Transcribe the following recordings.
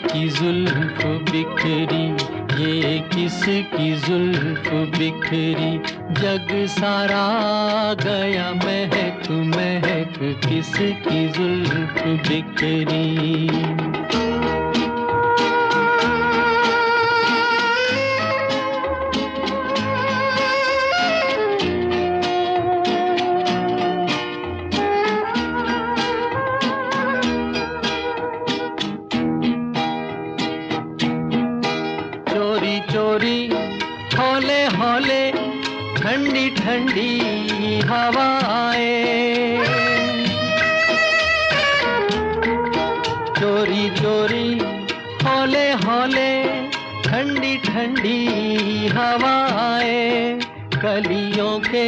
किसकी जुल्फ बिखरी, ये किसकी जुल्फ बिखरी, जग सारा गया महक महक, किसकी जुल्फ बिखरी। चोरी चोरी हौले हौले ठंडी ठंडी हवाएं, चोरी चोरी हौले हौले ठंडी ठंडी हवाएं, कलियों के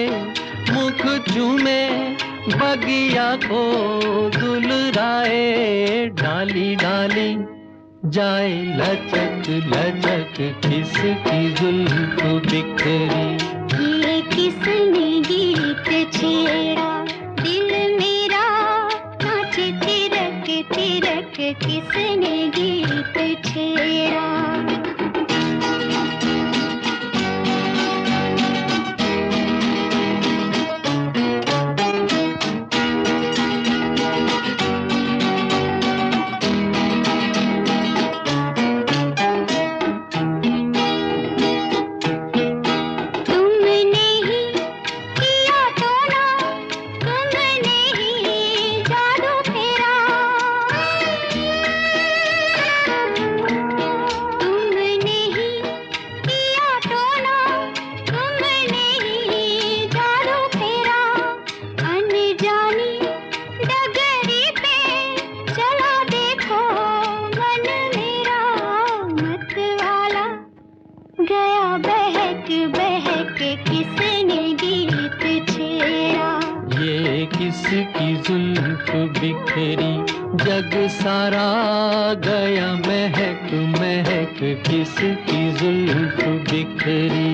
मुख चूमे बगिया को दुलराए, डाली डाली जाए लचक लचक, किसकी जुल्फ बिखरी। ये किसने गीत छेड़ा, दिल मेरा नाचे थिरक थिरक, किसने गीत छेड़ा। गया बहक बहक, किसने गीत छेड़ा। ये किसकी जुल्फ बिखरी, जग सारा गया महक महक, किसकी जुल्फ बिखरी।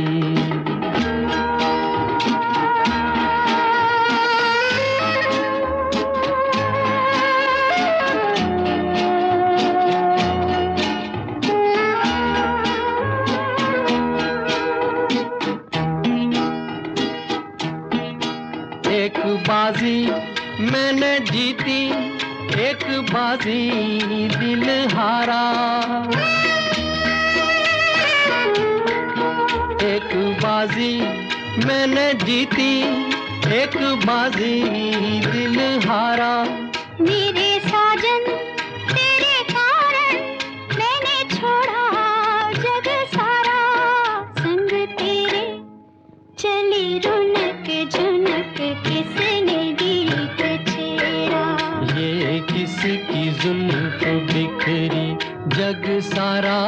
एक बाजी मैंने जीती, एक बाजी दिल हारा, एक बाजी मैंने जीती, एक बाजी दिल हारा। मेरे साजन तेरे कारण मैंने छोड़ा जग सारा, संग तेरे चली रुनक झुनक, किसने गीत छेड़ा। ये किसकी जुल्फ बिखरी, जग सारा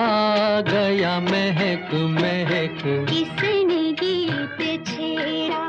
गया महक महक, किसने गीत छेड़ा।